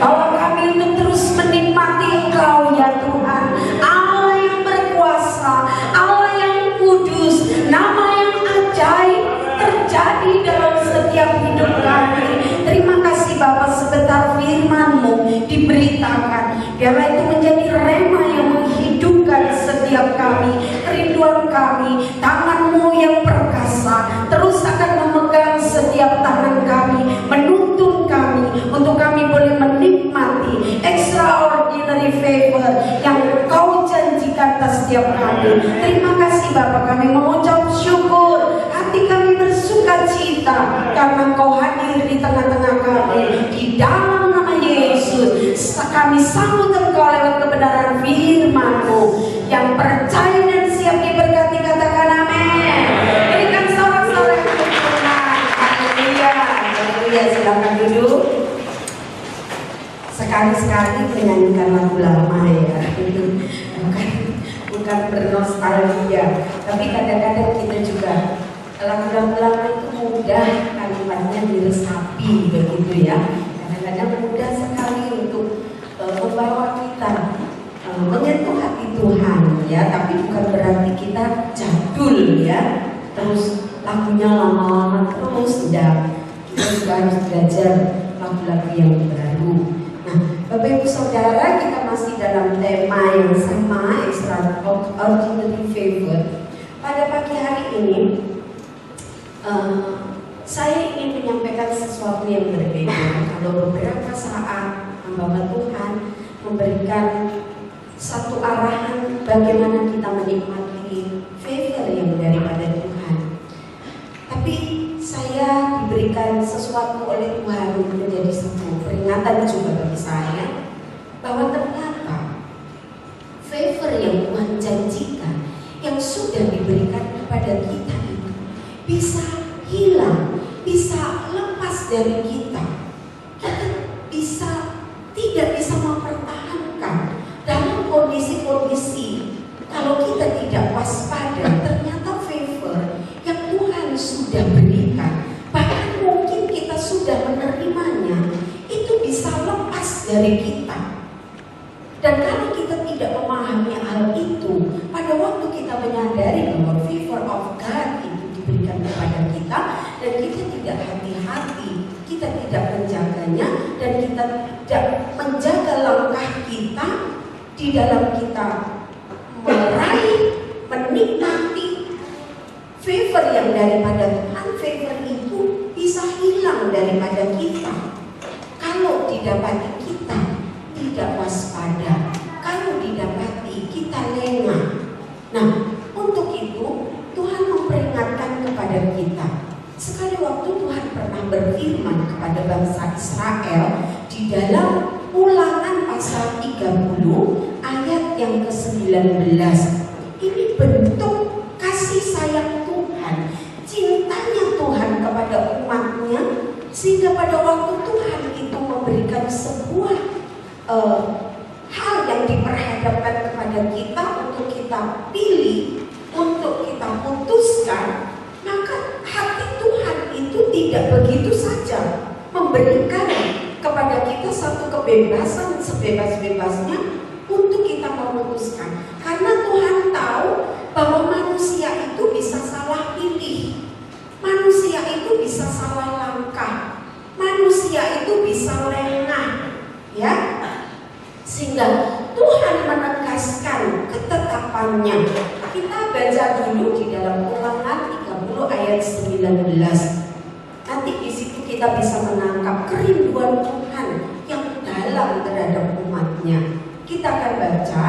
Bahwa kami untuk terus menikmati Engkau ya Tuhan, Allah yang berkuasa, Allah yang kudus, nama yang ajaib terjadi dalam setiap hidup kami. Terima kasih Bapa, sebentar firman-Mu diberitakan, biarlah itu menjadi rema yang menghidupkan setiap kami, kerinduan kami. Tangan-Mu yang perkasa terus akan memegang setiap tangan kami, menuntun kami untuk kami boleh menikmati extraordinary favor yang Kau janjikan atas setiap kami. Terima kasih Bapa, kami mengucap syukur, hati kami bersuka cita karena Kau hadir di tengah-tengah kami. Di dalam nama Yesus kami sambut Engkau lewat kebenaran firman-Mu. Yang percaya dan siap diberkati katakan amin. Berikan sorak-sorai untuk Tuhan. Haleluya. Haleluya. Silakan duduk. Sekali-sekali menyanyikan lagu lama ya. Bukan bernostalgia, tapi kadang-kadang kita juga lagu-lagu lama itu mudah kalimatnya diresapi begitu ya. Kadang-kadang mudah sekali untuk membawa kita menyentuh hati Tuhan ya, tapi bukan berarti kita jadul ya. Terus lagunya lama-lama terus udah. Kita juga harus belajar lagu-lagu yang baru. Nah, Bapak Ibu Saudara, kita masih dalam tema yang sama, extraordinary favor. Pada pagi hari ini saya ingin menyampaikan sesuatu yang berbeda. Kalau beberapa saat hamba Tuhan memberikan satu arahan bagaimana kita menikmati favor yang daripada Tuhan, tapi saya diberikan sesuatu oleh Tuhan menjadi satu peringatan juga bagi saya bahwa ternyata favor yang Tuhan janjikan yang sudah diberikan kepada kita itu bisa hilang, bisa lepas dari kita. Kita tidak bisa mempertahankan dalam kondisi-kondisi kalau kita tidak waspada. Ternyata favor yang Tuhan sudah berikan, bahkan mungkin kita sudah menerimanya, itu bisa lepas dari kita. Dan kalau kita tidak memahami hal itu, pada waktu kita menyadari bahwa favor of God itu diberikan kepada kita dan kita tidak hati-hati, kita tidak menjaganya, dan kita tidak menjaga langkah kita di dalam kita meraih, menikmati favor yang daripada Tuhan, favor itu bisa hilang daripada kita kalau didapati kita tidak waspada, kalau didapati kita lengah. Nah, untuk itu Tuhan memperingatkan kepada kita. Sekali waktu Tuhan pernah berfirman kepada bangsa Israel di dalam Ulangan pasal 30 ayat yang ke-19. Ini bentuk kasih sayang Tuhan, cintanya Tuhan kepada umatnya, sehingga pada waktu Tuhan itu memberikan sebuah hal yang diperhadapkan kepada kita untuk kita pilih, untuk kita putuskan, maka hati Tuhan itu tidak begitu saja memberikan kepada kita satu kebebasan sebebas-bebasnya untuk kita memutuskan. Karena Tuhan tahu bahwa manusia itu bisa salah pilih, manusia itu bisa salah langkah, manusia itu bisa lengah, ya. Sehingga Tuhan menegaskan ketetapannya. Kita baca dulu di dalam Ulangan 30 ayat 19. Nanti di situ kita bisa menangkap kerinduan Tuhan yang dalam terhadap umatnya. Kita akan baca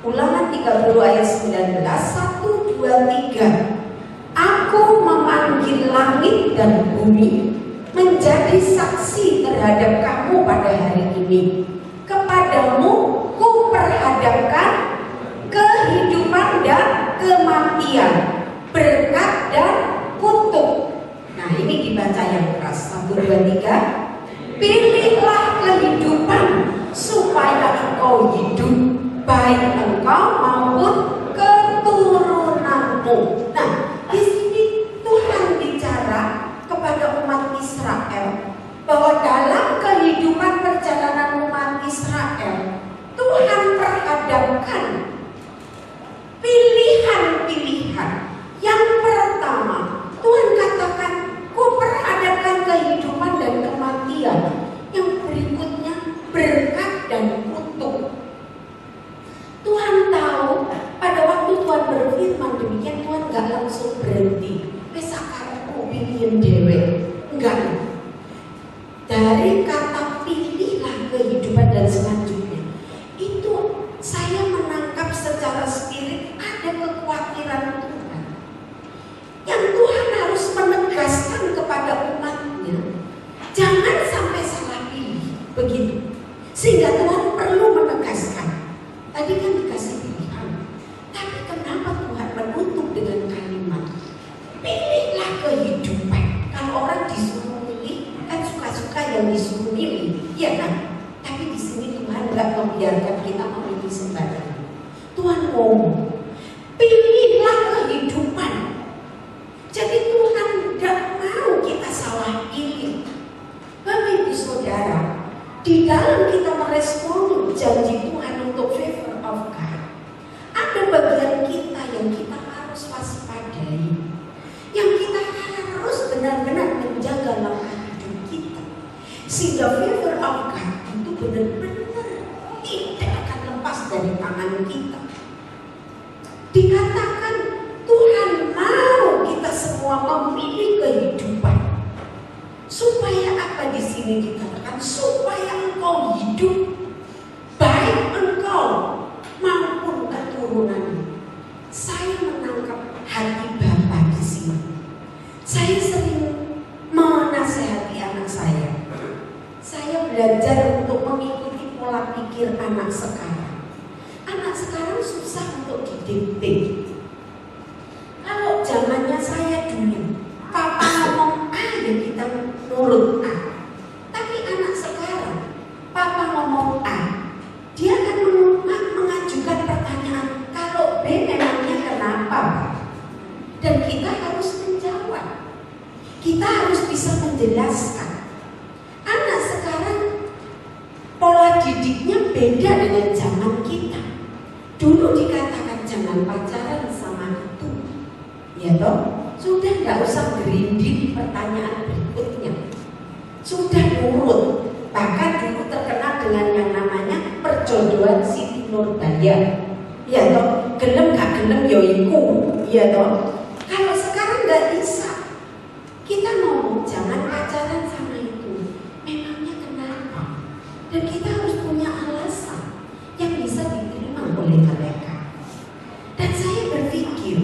Ulangan 30 ayat 19, 1, 2, 3. Aku memanggil langit dan bumi menjadi saksi terhadap kamu pada hari ini. Kepadamu ku perhadapkan kehidupan dan kematian, berkat dan kutuk. Nah, ini dibaca yang keras. 1, 2, 3. Pilihlah kehidupan supaya engkau hidup, baik engkau maupun keturunanmu. Nah, di sini Tuhan bicara kepada umat Israel bahwa dalam kehidupan perjalanan dari kata pilihlah kehidupan dan selanjutnya, itu saya menangkap secara spirit ada kekhawatiran Tuhan yang Tuhan harus menegaskan kepada umatnya, jangan sampai salah pilih, begitu. Sehingga Tuhan perlu menegaskan. Tadi kan dikasih pilihan, tapi kenapa Tuhan menutup dengan kalimat pilihlah kehidupan? Kalau orang disuruh milih kan suka-suka yang disuruh milih, iya kan? Tapi di sini Tuhan nggak membiarkan kita memilih sembarangan. Tuhan ngomong, pilihlah kehidupan. Jadi Tuhan nggak mau kita salah pilih. Bapak Ibu Saudara, di dalam kita meresponi janji Tuhan untuk favor of God, ada bagian kita yang kita harus waspadai, yang kita harus benar-benar menjaga langkah hidup kita, sehingga favor of God itu benar-benar tidak akan lepas dari tangan kita. Dikatakan Tuhan mau kita semua memilih kehidupan. Supaya apa di sini dikatakan? Supaya engkau hidup, baik engkau maupun keturunan. Saya menangkap hati Bapa di sini. Saya sering menasehati anak saya. Saya belajar untuk mengikuti pola pikir anak sekarang. Anak sekarang susah untuk didikte. Kalau zamannya saya dulu, papa ngomong A ya kita nurut A. Tapi anak sekarang, papa ngomong A, dia akan mengajukan pertanyaan, kalau B memangnya kenapa? Dan kita harus menjawab. Kita harus bisa menjelaskan. Anak sekarang pola didiknya beda dengan zaman kita. Dulu dikatakan jangan pacaran sama itu, ya toh? Sudah nggak usah gerinding pertanyaan berikutnya, sudah nurut. Bahkan dulu terkenal dengan yang namanya perjodohan Siti Nurbaya, ya toh? Gelem gak gelem yoiku, ya toh? Kalau sekarang nggak bisa. Kita ngomong jangan pacaran sama itu, memangnya kenapa? Dan kita harus punya alasan yang bisa diterima oleh mereka. Dan saya berpikir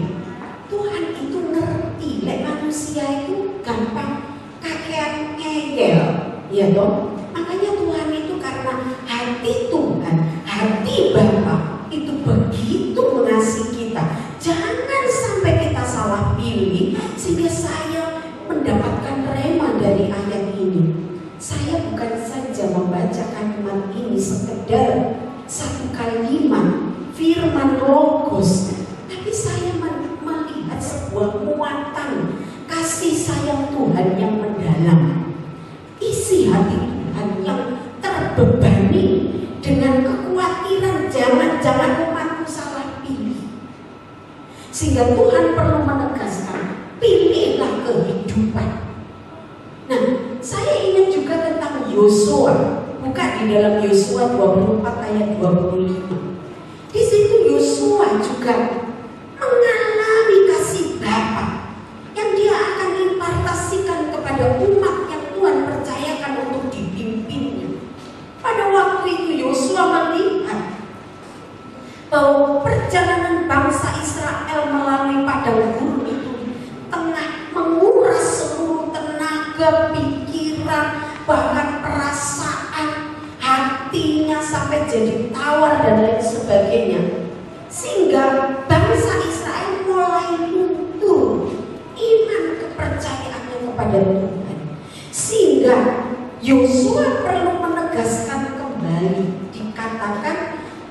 Tuhan itu ngerti, manusia itu gampang kakean ngeyel, ya toh? Makanya Tuhan itu karena hati Tuhan, hati Bapa itu begitu mengasihi kita. Jangan sampai kita salah pilih sehingga saya mendapatkan rema dari ayat ini. Saya bukan saja membaca kalimat ini sekedar satu kalimat firman logos, tapi saya melihat sebuah muatan kasih sayang Tuhan yang mendalam, isi hati Tuhan yang terbebani dengan kekhawatiran jangan-jangan umatku salah pilih, sehingga Tuhan perlu menegaskan pilihlah kehidupan. Nah, saya ingat juga tentang Yosua. Buka di dalam Yosua 24 ayat 25. Di situ Yosua juga mengalami kasih Bapa yang dia akan impartasikan kepada umat yang Tuhan percayakan untuk dipimpinnya. Pada waktu itu Yosua melihat bahwa perjalanan bangsa Israel melalui padang gurun itu tengah menguras seluruh tenaga, pikiran, bahkan perasaan, hatinya sampai jadi tawar dan lain sebagainya. Sehingga bangsa Israel mulai luntur iman kepercayaannya kepada Tuhan. Sehingga Yosua perlu menegaskan kembali, dikatakan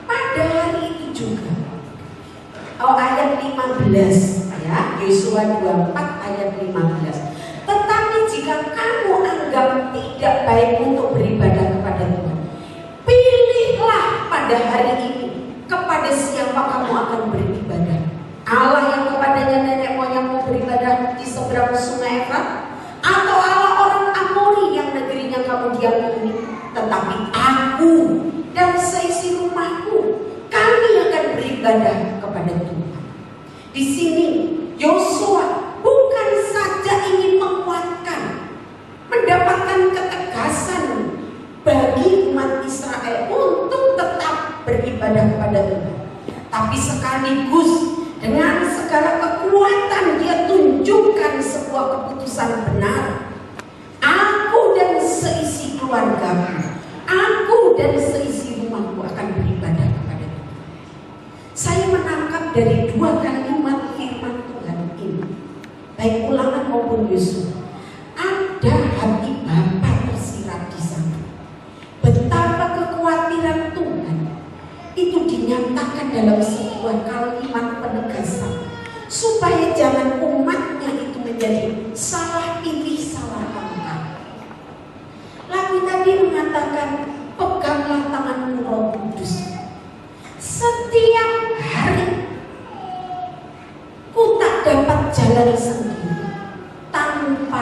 pada hari itu juga. Ayat 15 ya, Yosua 24 ayat 15. Tetapi jika kamu anggap tidak baik untuk beribadah kepada Tuhan, pilihlah pada hari ini kepada siapa kamu akan beribadah. Allah yang kepadanya nenek moyangmu beribadah di seberang sungai Efrat, atau Allah orang Amori yang negerinya kamu diami. Tetapi aku dan seisi rumahku, kami akan beribadah kepada Tuhan. Di sini Yosua bukan saja ingin menguatkan, mendapatkan ketegasan beribadah kepada Tuhan. Tapi sekaligus dengan segala kekuatan dia tunjukkan sebuah keputusan benar. Aku dan seisi keluargaku, aku dan seisi rumahku akan beribadah kepada Tuhan. Saya menangkap dari dua kalimat firman Tuhan ini, baik Ulangan maupun Yosua, ada hati Bapa tersirat di sana. Betapa kekhawatiran Tuhan itu dinyatakan dalam sebuah kalimat penegasan, supaya jangan umatnya itu menjadi salah pilih, salah angkat. Lagu tadi mengatakan, peganglah tanganmu Roh Kudus. Setiap hari ku tak dapat jalan sendiri tanpa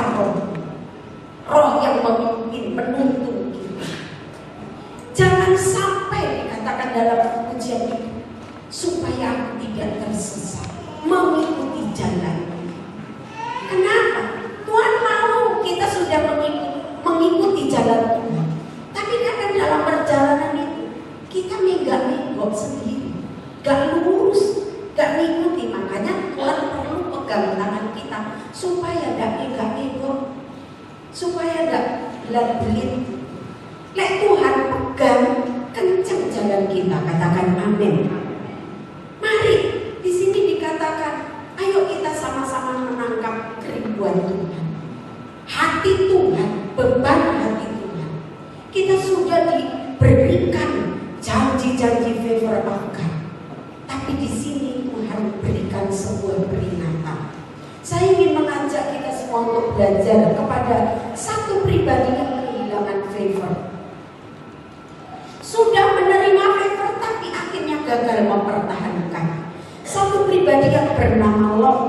roh yang memimpin, menuntun kita. Jangan sampai dikatakan dalam pujian itu, supaya aku tidak tersesat mengikuti jalan. Kenapa? Tuhan mau kita sudah mengikuti jalan Tuhan. Tapi kadang dalam perjalanan itu kita menggak sendiri, gak lurus, gak mengikuti. Makanya Tuhan perlu pegang tangan kita supaya gak menggak, supaya gak belat-belit. Lek Tuhan pegang, kencang jalan kita. Katakan amin. Mari, di sini dikatakan, ayo kita sama-sama menangkap kerinduan Tuhan, hati Tuhan, beban hati Tuhan. Kita sudah diberikan janji-janji favor of God, tapi di sini Tuhan berikan sebuah peringatan. Saya ingin mengajak kita semua untuk belajar kepada satu pribadi yang kehilangan favor. Sudah menerima favor tapi akhirnya gagal mempertahankan. Satu pribadi yang bernama Lot.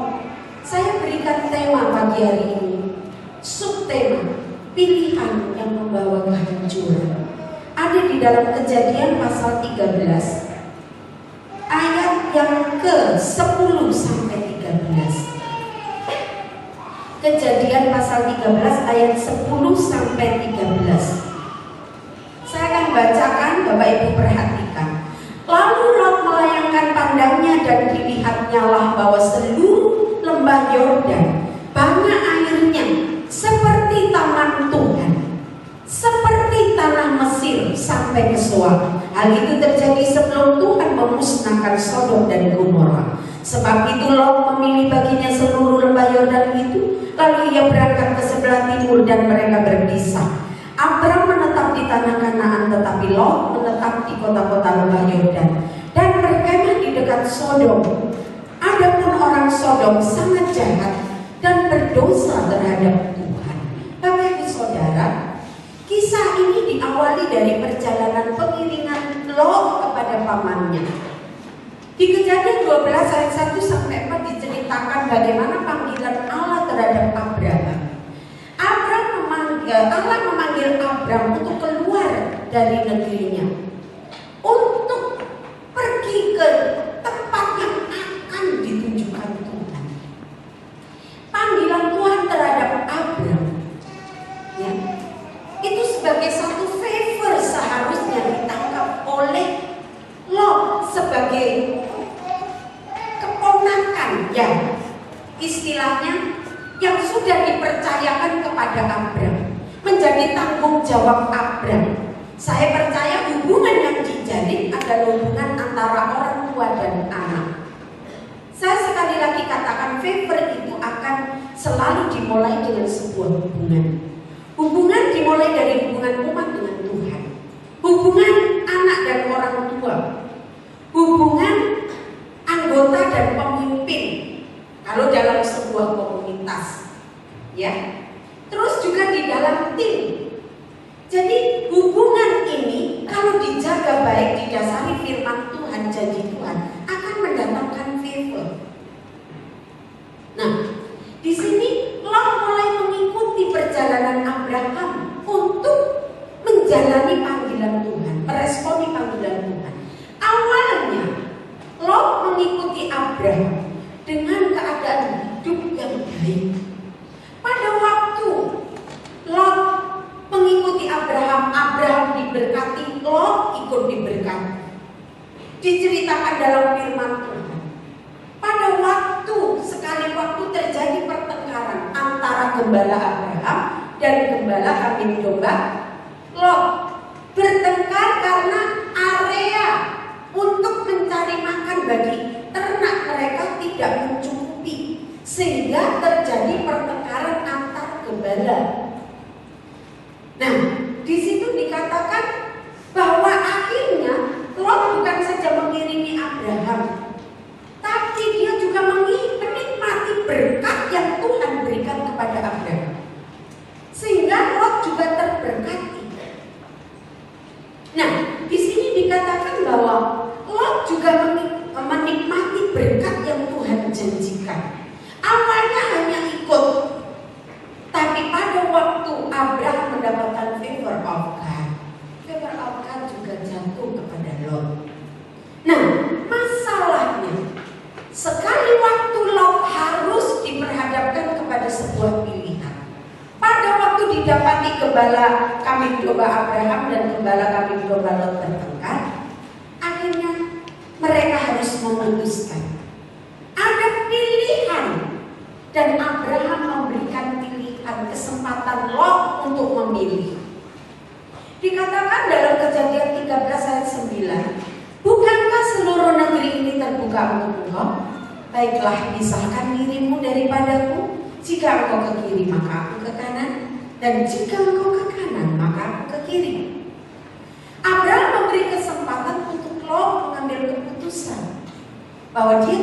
Saya berikan tema pagi hari ini, subtema pilihan yang membawa kehancuran. Ada di dalam Kejadian pasal 13 ayat yang ke-10 sampai 13. Kejadian pasal 13 ayat 10 sampai 13. Saya akan bacakan, Bapak Ibu perhatikan. Lalu Lot melayangkan pandangnya dan dilihatnya lah bahwa seluruh lembah Yordan banyak airnya seperti taman Tuhan, seperti tanah Mesir sampai ke Soar. Hal itu terjadi sebelum Tuhan memusnahkan Sodom dan Gomora. Sebab itu Lot memilih baginya seluruh lembah Yordan itu, lalu ia berangkat ke sebelah timur dan mereka berpisah. Abram menetap di tanah Kanaan, tetapi Lot menetap di kota-kota lembah Yordan dan berkemah di dekat Sodom. Adapun orang Sodom sangat jahat dan berdosa terhadap Tuhan. Bapak Ibu Saudara, kisah ini diawali dari perjalanan pengiringan Lot kepada pamannya. Di Kejadian 12 ayat 1 sampai 4 diceritakan bagaimana panggilan Allah terhadap Abraham. Allah memanggil Abram untuk keluar dari negerinya, untuk pergi ke tempat yang akan ditunjukkan Tuhan. Panggilan Tuhan terhadap Abram, ya, itu sebagai satu favor seharusnya ditangkap oleh Lot sebagai keponakan, ya, istilahnya yang sudah dipercayakan kepada Abram, menjadi tanggung jawab Abram. Saya percaya hubungan yang dijalin adalah hubungan antara orang tua dan anak. Saya sekali lagi katakan, favor itu akan selalu dimulai dengan sebuah hubungan. Hubungan dimulai dari hubungan umat dengan Tuhan, hubungan anak dan orang tua, hubungan anggota dan pemimpin kalau dalam sebuah komunitas, ya. Terus juga di dalam tim. Jadi hubungan ini kalau dijaga baik, didasari firman Tuhan, janji Tuhan, akan mendatangkan favor. Nah, di sini Lot mulai mengikuti perjalanan Abraham untuk menjalani panggilan Tuhan, meresponi panggilan Tuhan. Awalnya Lot mengikuti Abraham dengan keadaan hidup yang baik. Pada waktu Lot mengikuti Abraham, Abraham diberkati, Lot ikut diberkati. diceritakan dalam firman Tuhan. Pada sekali waktu terjadi pertengkaran antara gembala Abraham dan gembala kambing domba Lot. Bertengkar karena area untuk mencari makan bagi ternak mereka tidak mencukupi, sehingga terjadi pertengkaran antar gembala. Nah, di situ dikatakan bahwa akhirnya Lot bukan saja mengiringi Abraham, tapi dia juga menikmati berkat yang Tuhan berikan kepada Abraham, sehingga Lot juga terberkati. Nah, di sini dikatakan bahwa Lot juga menikmati berkat yang Tuhan janjikan. Awalnya hanya ikut, tapi pada waktu Abraham mendapatkan favor of God juga jatuh kepada Lot. Nah, masalahnya sekali waktu Lot harus diperhadapkan kepada sebuah pilihan. Pada waktu didapati gembala kambing domba Abraham dan gembala kambing domba Lot bertengkar, akhirnya mereka harus memutuskan. Ada pilihan, dan Abraham memberikan pilihan, kesempatan Lot untuk memilih. Dikatakan dalam Kejadian 13 ayat 9, bukankah seluruh negeri ini terbuka untuk engkau? Baiklah, pisahkan dirimu daripadaku. Jika engkau ke kiri, maka aku ke kanan, dan jika engkau ke kanan, maka aku ke kiri. Abraham memberi kesempatan untuk Lot mengambil keputusan bahwa dia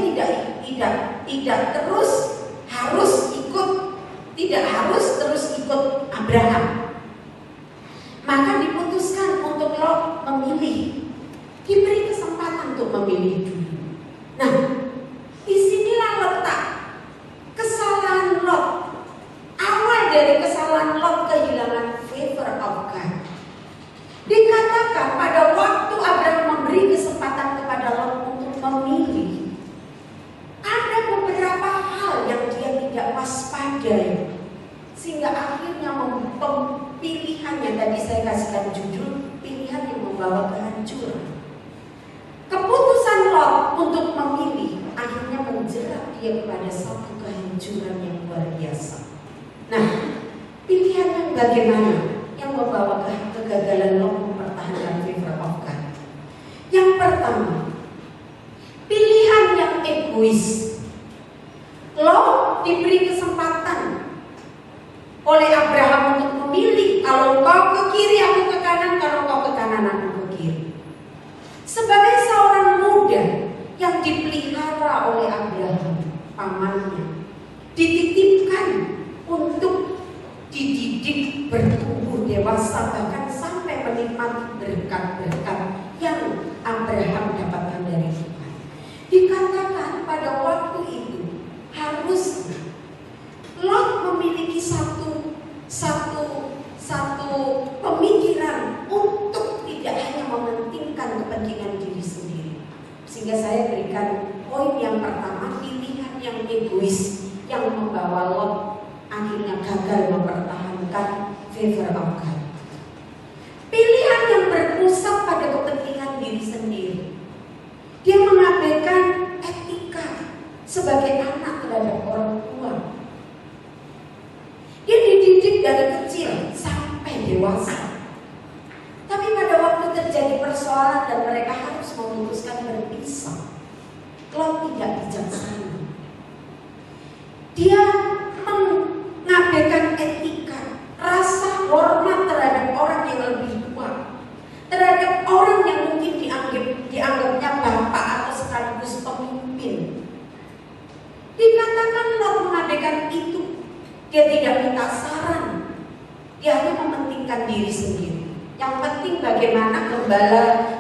tidak harus terus ikut Abraham. Maka diputuskan untuk Lot memilih, diberi kesempatan untuk memilih dulu. Nah, disinilah letak kesalahan Lot. Awal dari kesalahan Lot kehilangan favor of God. Dikatakan pada waktu Abraham memberi kesempatan kepada Lot untuk memilih, ada beberapa hal yang dia tidak waspadai, sehingga akhirnya pilihan yang tadi saya kasihkan judul, pilihan yang membawa kehancuran. Keputusan Lot untuk memilih akhirnya menjerat dia kepada satu kehancuran yang luar biasa. Nah, pilihan yang bagaimana yang membawa kegagalan Lot mempertahankan favor of God? Yang pertama, pilihan yang egois. Lot diberi kesempatan oleh Abraham untuk memilih, kalau kau ke kiri aku ke kanan, kalau kau ke kanan aku ke kiri. Sebagai seorang muda yang dipelihara oleh Abraham, pamannya, dititipkan untuk dididik bertumbuh dewasa, bahkan sampai menikmati berkat-berkat yang Abraham dapatkan dari Tuhan. Dikatakan pada waktu itu harusnya Lot memiliki satu pemikiran untuk tidak hanya mementingkan kepentingan diri sendiri. Sehingga saya berikan poin yang pertama, pilihan yang egois yang membawa Lot akhirnya gagal mempertahankan favor of God. Pilihan yang berpusat pada kepentingan diri sendiri. Dia mengabaikan etika sebagai anak terhadap orang tua. Dia dididik dari kecil sampai dewasa. Tapi pada waktu terjadi persoalan dan mereka harus memutuskan berpisah, Lot tidak bijaksana. Dia mengabaikan etika, rasa hormat terhadap orang yang lebih tua, terhadap orang yang mungkin dianggapnya bapak atau sekaligus pemimpin. Dikatakan Lot mengabaikan itu. Dia tidak minta saran, dia hanya mementingkan diri sendiri. Yang penting bagaimana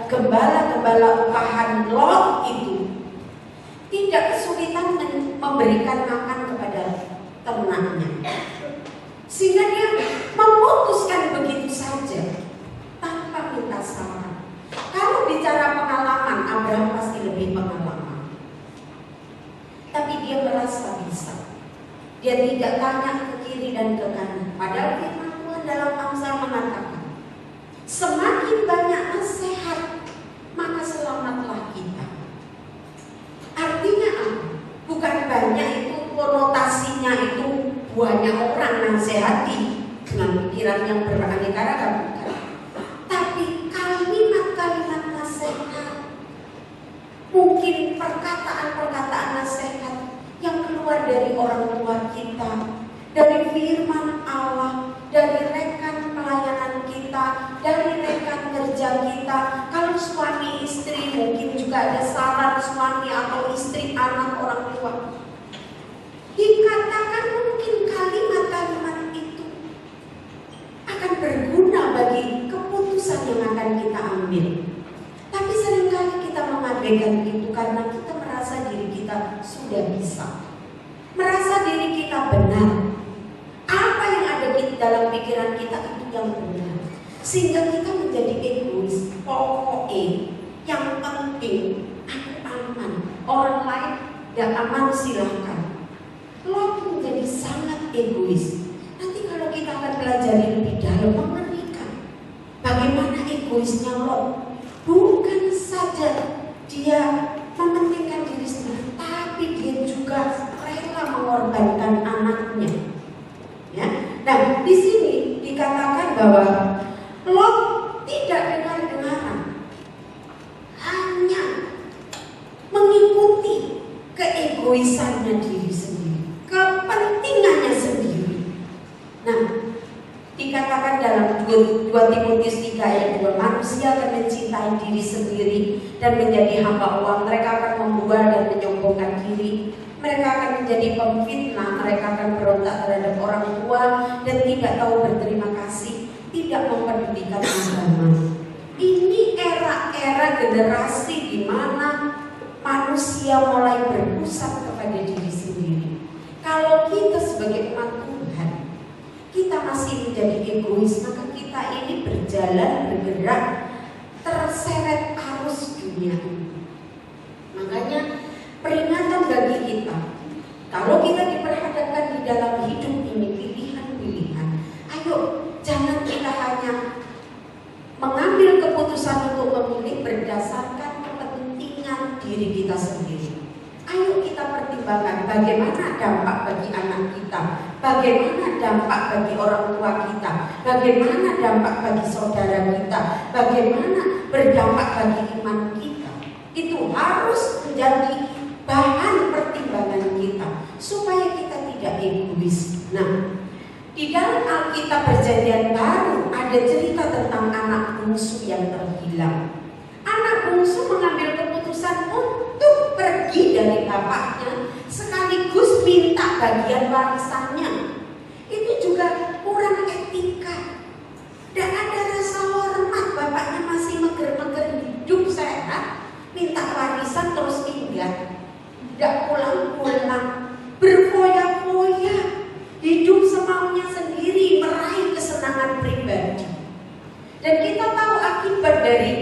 gembala upahan Lot itu tidak kesulitan memberikan makan kepada ternaknya, sehingga dia memutuskan begitu saja tanpa minta saran. Kalau bicara pengalaman, Abraham pasti lebih pengalaman, tapi dia merasa bisa. Dia tidak tanya ke kiri dan ke kanan. Padahal firman Tuhan dalam Amsal mengatakan, semakin banyak nasihat, maka selamatlah kita. Artinya apa? Bukan banyak itu konotasinya itu banyak orang nasihati dengan pikiran yang beraneka ragam, bukan. Tapi kalimat-kalimat nasihat, mungkin perkataan-perkataan nasihat yang keluar dari orang tua kita, dari firman Allah, dari rekan pelayanan kita, dari rekan kerja kita. Kalau suami istri mungkin juga ada saran suami atau istri anak orang tua. Dikatakan mungkin kalimat-kalimat itu akan berguna bagi keputusan yang akan kita ambil. Tapi seringkali kita mengabaikan itu karena kita merasa diri kita sudah bisa, merasa diri kita benar. Apa yang ada di dalam pikiran kita itu yang benar, sehingga kita menjadi egois. Pokoknya yang penting aku aman, orang lain tidak aman silahkan. Lot menjadi sangat egois. Nanti kalau kita akan pelajari lebih dalam, mengerikan bagaimana egoisnya Lot. Bukan saja dia mementingkan diri sendiri, tapi dia juga rela mengorbankan anaknya. Ya. Nah, di sini dikatakan bahwa Lot tidak dengar-dengaran, hanya mengikuti keegoisannya diri sendiri, kepentingannya sendiri. Nah, dikatakan dalam 2 Timotius 3 ayat 2, manusia akan mencintai diri sendiri dan menjadi hamba uang. Mereka akan membual dan menyombongkan diri. Mereka akan menjadi pemfitnah, mereka akan berontak terhadap orang tua dan tidak tahu berterima kasih, tidak mempedulikan agama. Ini era-era generasi di mana manusia mulai berpusat kepada diri sendiri. Kalau kita sebagai umat Tuhan, kita masih menjadi egois, maka kita ini bergerak terseret arus dunia ini. Makanya peringatan bagi kita, kalau kita diperhadapkan di dalam hidup ini pilihan-pilihan, ayo jangan kita hanya mengambil keputusan untuk memilih berdasarkan kepentingan diri kita sendiri. Ayo kita pertimbangkan bagaimana dampak bagi anak kita, bagaimana dampak bagi orang tua kita, bagaimana dampak bagi saudara kita, bagaimana berdampak bagi iman kita. Itu harus menjadi bahan pertimbangan kita supaya kita tidak egois. Nah, di dalam Alkitab Perjanjian Baru ada cerita tentang anak bungsu yang terhilang. Anak bungsu mengambil keputusan untuk pergi dari bapaknya sekaligus minta bagian warisannya. Itu juga kurang etika. Dan ada rasa hormat, bapaknya masih meger-meger hidup sehat, minta warisan terus pindah. Tidak pulang-pulang, berfoya-foya, hidup semaunya sendiri, meraih kesenangan pribadi. Dan kita tahu akibat dari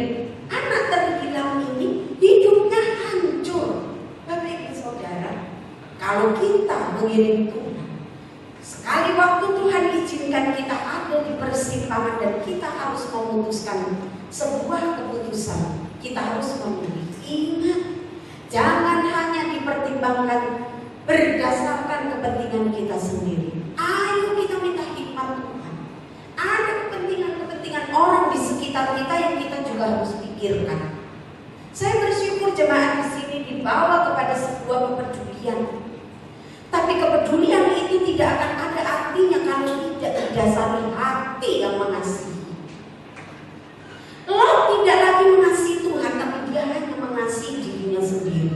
anak terhilang ini, hidupnya hancur. Bapak Ibu Saudara, kalau kita mengiring Tuhan, sekali waktu Tuhan izinkan kita ada di persimpangan dan kita harus memutuskan sebuah keputusan, kita harus memilih. Ingat, jangan hanya dipertimbangkan berdasarkan kepentingan kita sendiri. Ayo kita minta hikmat Tuhan. Ada kepentingan orang di sekitar kita yang kita juga harus pikirkan. Saya bersyukur jemaat di sini dibawa kepada sebuah kepedulian. Tapi kepedulian itu tidak akan ada artinya kalau tidak didasari hati yang mengasihi. Lot tidak lagi mengasihi Tuhan, tapi dia hanya mengasihi dirinya sendiri.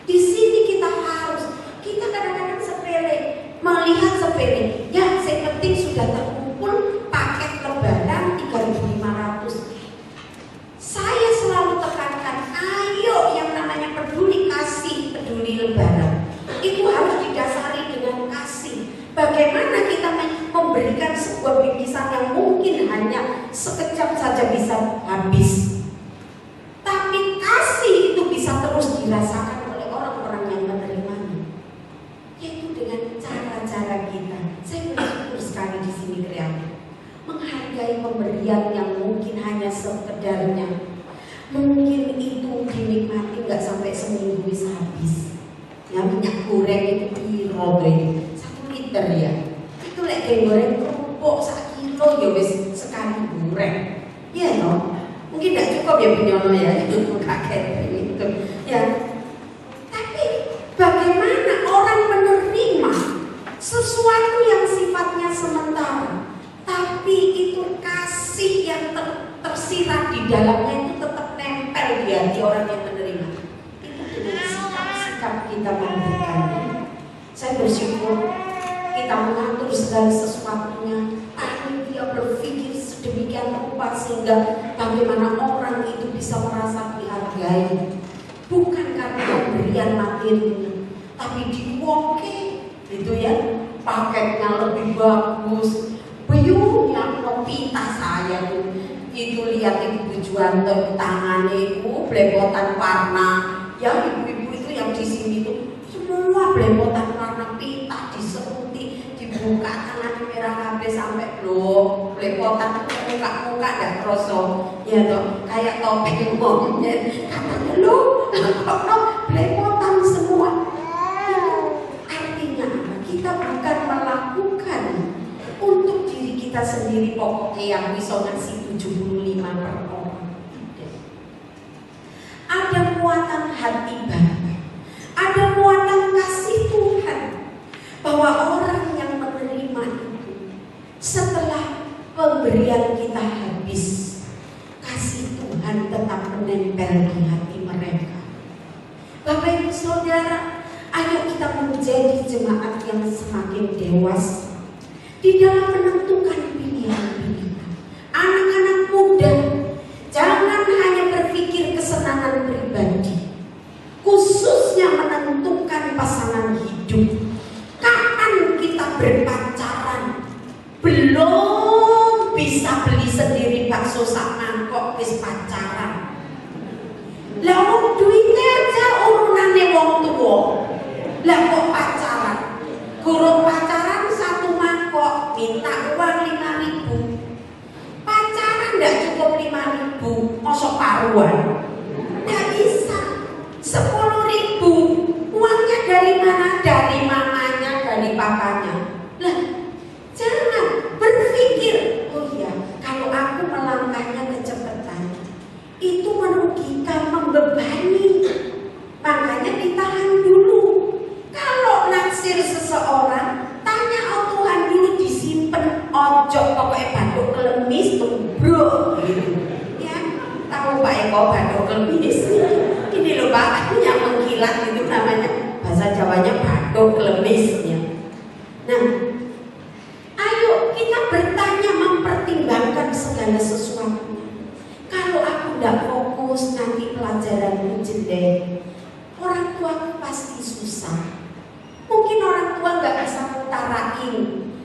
Di sini kita kadang-kadang sepele, melihat sepele. Ya, yang penting sudah terkumpul paket lebaran 3.500. Saya selalu tekankan, ayo yang namanya peduli kasih, peduli lebaran. Itu harus didasari dengan kasih. Bagaimana kita memberikan sebuah bingkisan yang mungkin hanya sekejap saja bisa habis, tapi kasih itu bisa terus dirasakan oleh orang-orang yang menerimanya, yaitu dengan cara-cara kita. Saya bersyukur sekali di sini kreatif, menghargai pemberian yang mungkin hanya sekedarnya, mungkin itu dinikmati nggak sampai seminggu bisa habis. Ya, minyak goreng itu piro itu 1 liter ya. Itu lek goreng kerupuk 1 kilo ya wis sekali goreng. Iya toh. Mungkin tidak cukup ya penyono ya, itu kakek itu. Ya, tapi bagaimana orang menerima sesuatu yang sifatnya sementara, tapi itu kasih yang tersirat di dalamnya itu tetap nempel di hati orang yang menerima. Itu dengan sikap-sikap kita memberikan. Saya bersyukur kita mengatur segala sesuatunya. Dia berpikir sedemikian rupa sehingga bagaimana orang itu bisa merasa dihargai, bukan karena pemberian materi, tapi diwoke gitu ya, paketnya lebih bagus, buyunya pita saya tuh itu lihat itu tujuan tangannya itu belepotan warna ya, ibu-ibu itu yang di sini tuh semua belepotan warna pita diseruti, dibuka tangan merah kabeh sampai belum belepotan muka dan kroso ya toh kayak topeng monyet katanya lo kok belepotan semua. Itu artinya apa? Kita bukan melakukan untuk diri kita sendiri pokoknya yang bisa ngasih 75 per orang. Ada muatan hati Bapa, ada muatan kasih Tuhan, bahwa orang yang menerima itu setelah pemberian kita habis, kasih Tuhan tetap menempel di hati mereka. Bapak Ibu Saudara, ayo kita menjadi jemaat yang semakin dewasa di dalam menentukan pilihan-pilihan. Anak-anak muda, jangan hanya berpikir kesenangan pribadi, khususnya menentukan pasangan hidup. Kapan kita berpacaran, belum bisa beli sendiri bakso sak mangkok wis pacaran. Lah wong duitnya aja urunane wong tuwa. Lah kok pacaran? Gurung pacaran 1 mangkok minta uang 5.000. Pacaran ndak cukup 5.000, mosok paruan. Ndak bisa. 10.000. Uangnya dari mana? Dari mamanya, dari papanya. Lah, jangan berpikir, oh iya, kalau aku melangkahnya kecepatan, itu merugikan, membebani. Makanya ditahan dulu. Kalau naksir seseorang, tanya Tuhan dulu, disimpan, ojo pokoknya banduk kelemis bro gitu. Ya, tahu Pak Eko banduk kelemis? Ini loh Pak, yang mengkilat itu namanya, bahasa Jawanya banduk kelemis ya. Nah, ayo kita bertanya, mempertimbangkan segala sesuatunya. Kalau aku tidak fokus, nanti pelajaranku jelek, orang tuaku pasti susah. Mungkin orang tua nggak bisa ngutarain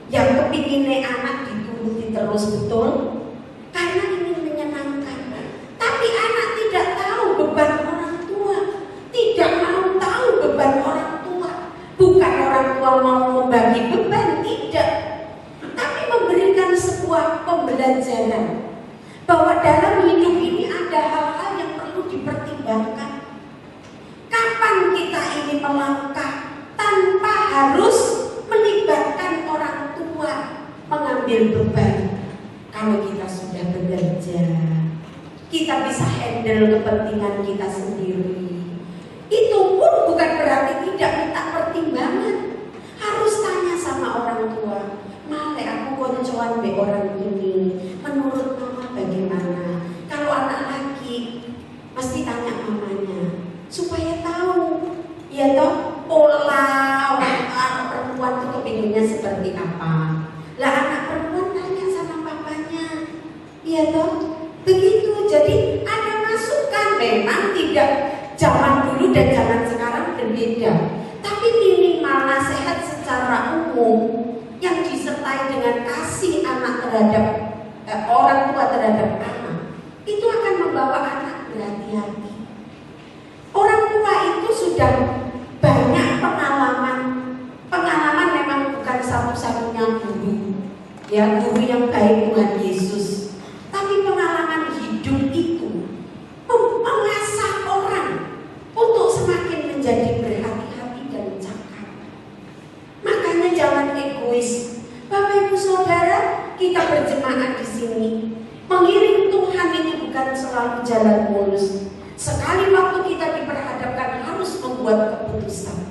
yang kepinginnya anak dituruti terus, betul? Karena ingin menyenangkan. Tapi anak tidak tahu beban orang tua, tidak mau tahu beban orang tua. Bukan orang tua mau membagi beban, tidak, tapi memberikan sebuah pembelajaran bahwa dalam hidup ini ada hal-hal yang perlu dipertimbangkan. Kapan kita ingin melangkah tanpa harus melibatkan orang tua mengambil beban? Kalau kita sudah bekerja, kita bisa handle kepentingan kita sendiri. Itu pun bukan berarti tidak minta pertimbangan. Harus tanya sama orang tua, "Male aku koncoan be orang ini, menurut mama bagaimana?" Kalau anak laki, pasti tanya mamanya supaya tahu, ya toh, pola anak perempuan itu kepinginnya seperti apa. Lah anak perempuan tanya sama papanya, ya toh, begitu. Jadi ada masukan. Memang tidak zaman dulu dan zaman sekarang berbeda, tapi minimal nasihat secara umum yang disertai dengan kasih anak terhadap orang tua terhadap anak, itu akan membawa anak berhati-hati. Orang tua itu sudah banyak pengalaman. Pengalaman memang bukan satu-satunya guru, ya, guru yang baik Tuhan Yesus. Tapi pengalaman hidup itu dan selalu jalan mulus. Sekali waktu kita diperhadapkan harus membuat keputusan.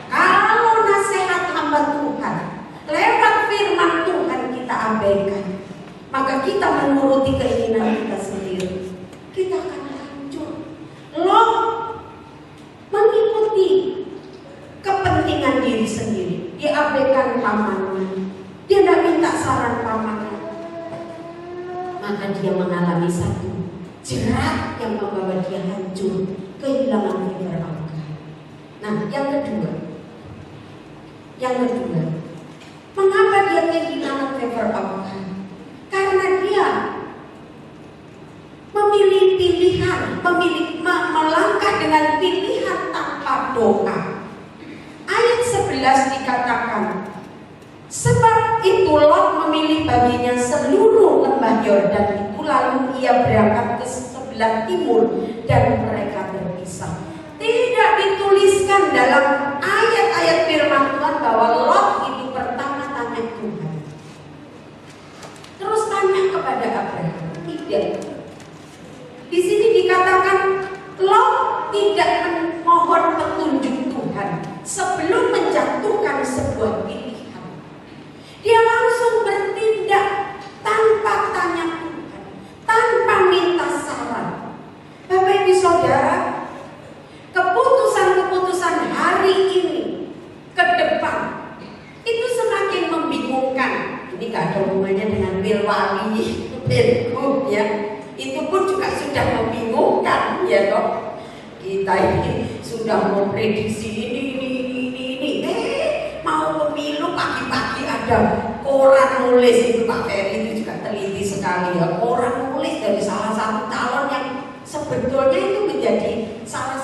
Kalau nasihat hamba Tuhan lewat firman Tuhan kita abaikan, maka kita menuruti keinginan kita sendiri, kita akan hancur. Lot mengikuti kepentingan diri sendiri, diabaikan pamannya, dia tidak minta saran pamannya, maka dia mengalami satu jerat yang membawa dia hancur, kehilangan favor Allah. Nah, yang kedua, mengapa dia kehilangan favor Allah? Karena dia memilih pilihan, melangkah dengan pilihan tanpa doa. Ayat 11 dikatakan, sebab itu Lot memilih baginya seluruh lembah Yordan itu, lalu ia berangkat ke sebelah timur dan mereka berpisah. Tidak dituliskan dalam ayat-ayat firman Tuhan bahwa Lot itu pertama tanya Tuhan, terus tanya kepada Abraham. Tidak. Di sini dikatakan Lot tidak memohon petunjuk Tuhan sebelum menjatuhkan sebuah pilihan. Dia langsung bertindak tanpa tanya Tuhan, tanpa minta saran. Bapak Ibu Saudara, keputusan-keputusan hari ini ke depan itu semakin membingungkan. Ini gak ada hubungannya dengan Wilwali, Pilgub ya. Itu pun juga sudah membingungkan ya toh. Kita ini sudah mau prediksi ini. Mau pemilu pagi-pagi ada koran nulis, itu Pak Ferry itu juga teliti sekali ya. Koran nulis dari salah satu calon yang sebetulnya itu menjadi salah